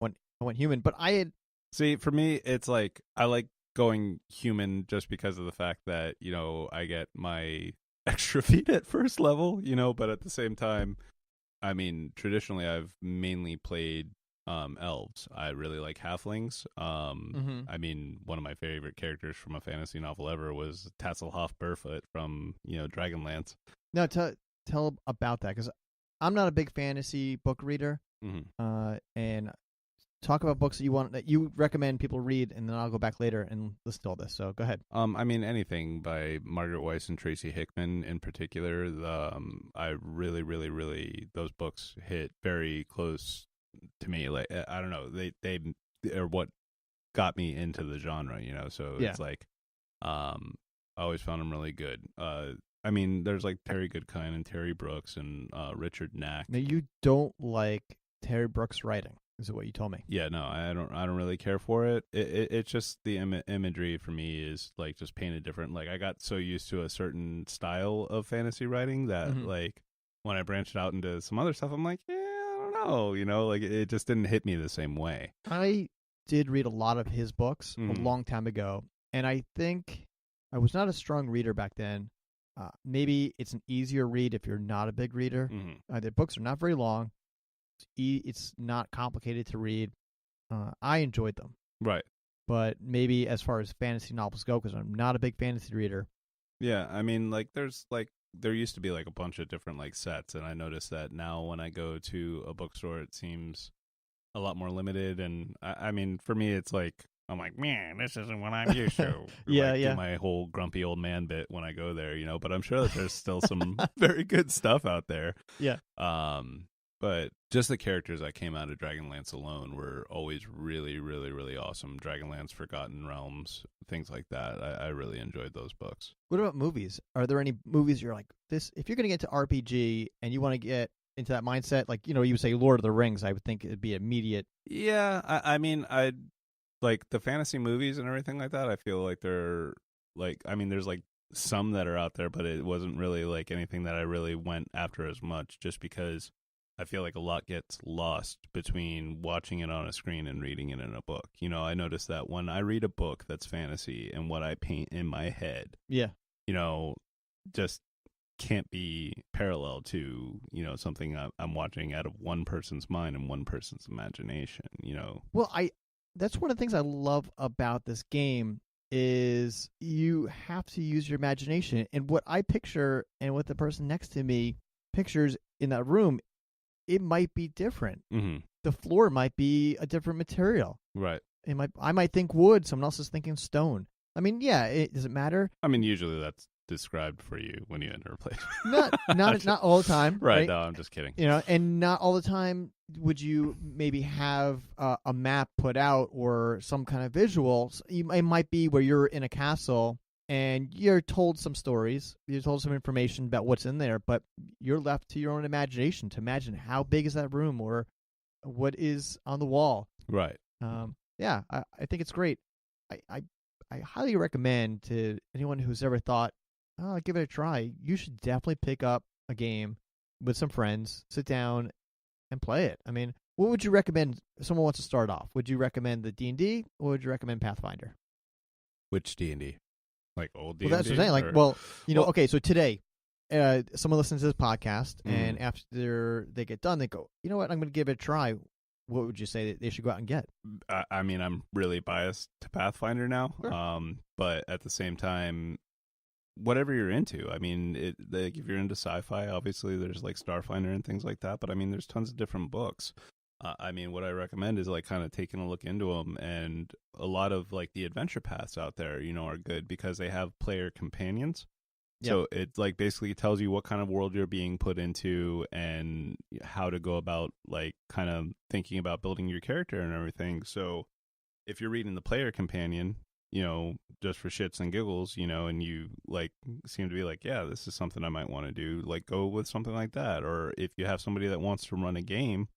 I went human. But I had See, for me, it's like I like going human just because of the fact that I get my extra feat at first level, but at the same time, I mean, traditionally I've mainly played elves. I really like halflings. I mean, one of my favorite characters from a fantasy novel ever was Tasselhoff Barefoot from Dragonlance. no tell about that because I'm not a big fantasy book reader. And talk about books that you recommend people read, and then I'll go back later and list all this. So go ahead. I mean, anything by Margaret Weiss and Tracy Hickman in particular. I really, really, really, those books hit very close to me. Like, I don't know, they are what got me into the genre. So it's like, I always found them really good. I mean, there's like Terry Goodkind and Terry Brooks and Richard Knack. Now you don't like Terry Brooks' writing. Is what you told me? Yeah, no, I don't really care for it. It's just the imagery for me is like just painted different. Like I got so used to a certain style of fantasy writing that like when I branched out into some other stuff, I'm like, yeah, I don't know, like it just didn't hit me the same way. I did read a lot of his books a long time ago, and I think I was not a strong reader back then. Maybe it's an easier read if you're not a big reader. The books are not very long. It's not complicated to read. I enjoyed them. Right. But maybe as far as fantasy novels go, because I'm not a big fantasy reader. Yeah, I mean, like there used to be like a bunch of different like sets, and I noticed that now when I go to a bookstore, it seems a lot more limited. And I mean, for me, it's like I'm like, man, this isn't what I'm used to. Do my whole grumpy old man bit when I go there, But I'm sure that there's still some very good stuff out there. Yeah. But just the characters that came out of Dragonlance alone were always really, really, really awesome. Dragonlance, Forgotten Realms, things like that. I really enjoyed those books. What about movies? Are there any movies you're like, this? If you're going to get into RPG and you want to get into that mindset, like, you would say Lord of the Rings, I would think it'd be immediate. Yeah, I mean, I like the fantasy movies and everything like that. I feel like they're like, I mean, there's like some that are out there, but it wasn't really like anything that I really went after as much just because I feel like a lot gets lost between watching it on a screen and reading it in a book. I notice that when I read a book that's fantasy and what I paint in my head, just can't be parallel to, something I'm watching out of one person's mind and one person's imagination, Well, that's one of the things I love about this game is you have to use your imagination. And what I picture and what the person next to me pictures in that room, it might be different. The floor might be a different material. Right. I might think wood. Someone else is thinking stone. I mean, yeah. Does it matter? I mean, usually that's described for you when you enter a place. not all the time. Right. No, I'm just kidding. And not all the time would you maybe have a map put out or some kind of visuals. It might be where you're in a castle and you're told some stories, you're told some information about what's in there, but you're left to your own imagination to imagine how big is that room or what is on the wall. Right. Yeah, I think it's great. I highly recommend to anyone who's ever thought, oh, I'll give it a try. You should definitely pick up a game with some friends, sit down, and play it. I mean, what would you recommend if someone wants to start off? Would you recommend the D&D or would you recommend Pathfinder? Which D&D? Like old D&D? Well, that's what I'm saying. Like, okay, so today, someone listens to this podcast, and after they get done, they go, you know what, I'm going to give it a try. What would you say that they should go out and get? I mean, I'm really biased to Pathfinder now, Sure. But at the same time, whatever you're into. I mean, if you're into sci-fi, obviously there's like Starfinder and things like that, but I mean, there's tons of different books. I mean, what I recommend is like kind of taking a look into them, and a lot of like the adventure paths out there, are good because they have player companions. Yep. So it like basically tells you what kind of world you're being put into and how to go about like kind of thinking about building your character and everything. So if you're reading the player companion, just for shits and giggles, and you like seem to be like, yeah, this is something I might want to do, like go with something like that. Or if you have somebody that wants to run a game,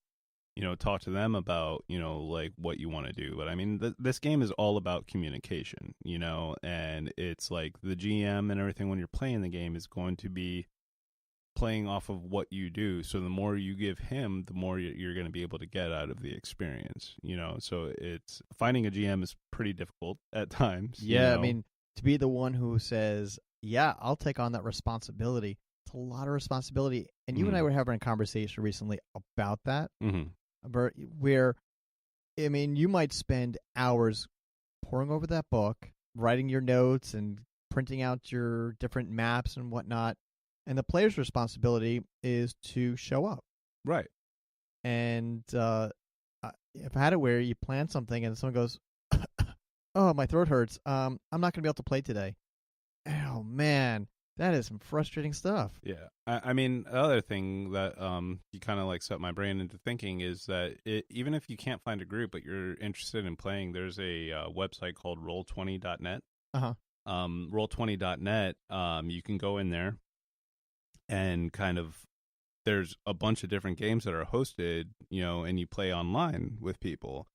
talk to them about, like what you want to do. But I mean, this game is all about communication, and it's like the GM and everything when you're playing the game is going to be playing off of what you do. So the more you give him, the more you're going to be able to get out of the experience, So it's finding a GM is pretty difficult at times. Yeah, I mean, to be the one who says, yeah, I'll take on that responsibility. It's a lot of responsibility. And you and I were having a conversation recently about that, where, I mean, you might spend hours poring over that book, writing your notes and printing out your different maps and whatnot. And the player's responsibility is to show up. Right. And if I had it where you plan something and someone goes, oh, my throat hurts. I'm not going to be able to play today. Oh, man. That is some frustrating stuff. Yeah. I mean, the other thing that you kind of like set my brain into thinking is that even if you can't find a group, but you're interested in playing, there's a website called roll20.net. Uh-huh. Roll20.net, you can go in there and kind of, there's a bunch of different games that are hosted, and you play online with people.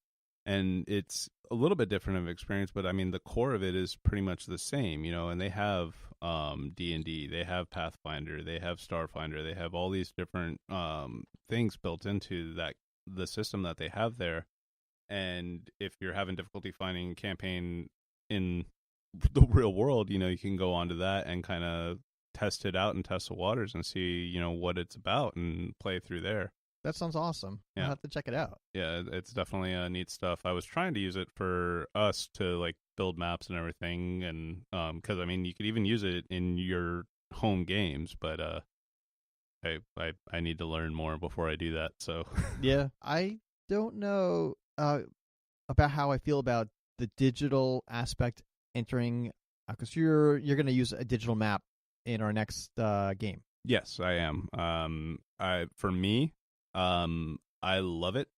And it's a little bit different of an experience, but I mean, the core of it is pretty much the same, and they have D&D, they have Pathfinder, they have Starfinder, they have all these different things built into the system that they have there. And if you're having difficulty finding a campaign in the real world, you can go onto that and kind of test it out and test the waters and see, what it's about and play through there. That sounds awesome. Yeah. I'll have to check it out. Yeah, it's definitely neat stuff. I was trying to use it for us to like build maps and everything, and because I mean, you could even use it in your home games, but I need to learn more before I do that. So yeah, I don't know about how I feel about the digital aspect entering, because you're going to use a digital map in our next game. Yes, I am. For me, I love it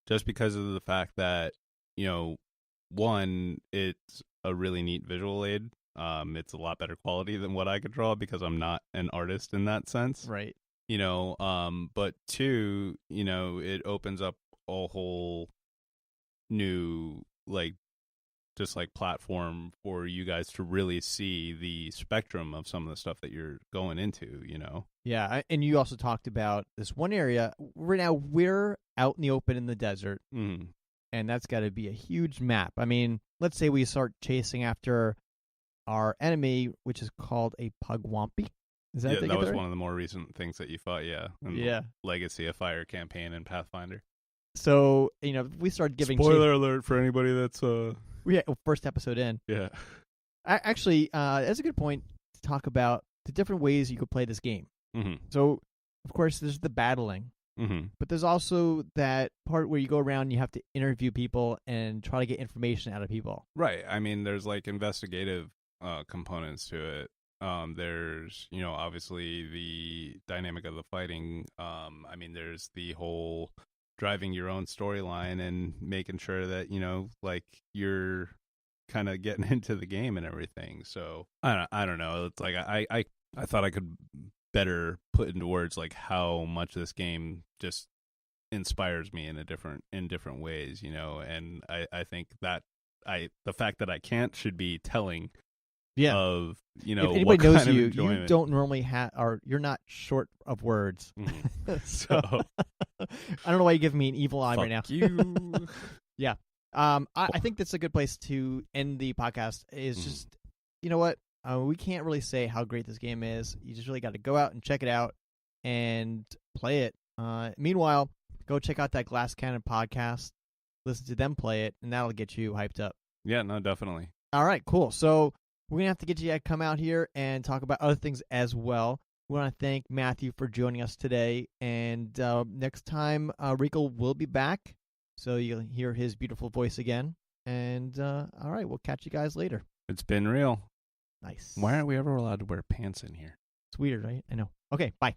just because of the fact that, one, it's a really neat visual aid. It's a lot better quality than what I could draw because I'm not an artist in that sense. Right. But two, it opens up a whole new, just platform for you guys to really see the spectrum of some of the stuff that you're going into, Yeah, and you also talked about this one area. Right now, we're out in the open in the desert, and that's got to be a huge map. I mean, let's say we start chasing after our enemy, which is called a Pugwampy. Is that that was one of the more recent things that you fought, yeah. In the Legacy of Fire campaign and Pathfinder. So, we started giving... Spoiler alert for anybody that's... Yeah, first episode in. Yeah. Actually, that's a good point to talk about the different ways you could play this game. Mm-hmm. So, of course, there's the battling. Mm-hmm. But there's also that part where you go around and you have to interview people and try to get information out of people. Right. I mean, there's investigative components to it. There's, obviously the dynamic of the fighting. I mean, there's the whole driving your own storyline and making sure that, you're kind of getting into the game and everything. So I don't know. It's I thought I could better put into words how much this game just inspires me in different ways, and I think that the fact that I can't should be telling. Yeah. Of if anybody knows you, enjoyment. You don't normally have, or you're not short of words. Mm-hmm. So I don't know why you're giving me an evil eye right now. You. Yeah. I think that's a good place to end the podcast. Is just, you know what? We can't really say how great this game is. You just really got to go out and check it out and play it. Meanwhile, go check out that Glass Cannon podcast. Listen to them play it, and that'll get you hyped up. Yeah, no, definitely. All right, cool. So we're going to have to get you to come out here and talk about other things as well. We want to thank Matthew for joining us today. And next time, Rico will be back, so you'll hear his beautiful voice again. And all right, we'll catch you guys later. It's been real. Nice. Why aren't we ever allowed to wear pants in here? It's weird, right? I know. Okay, bye.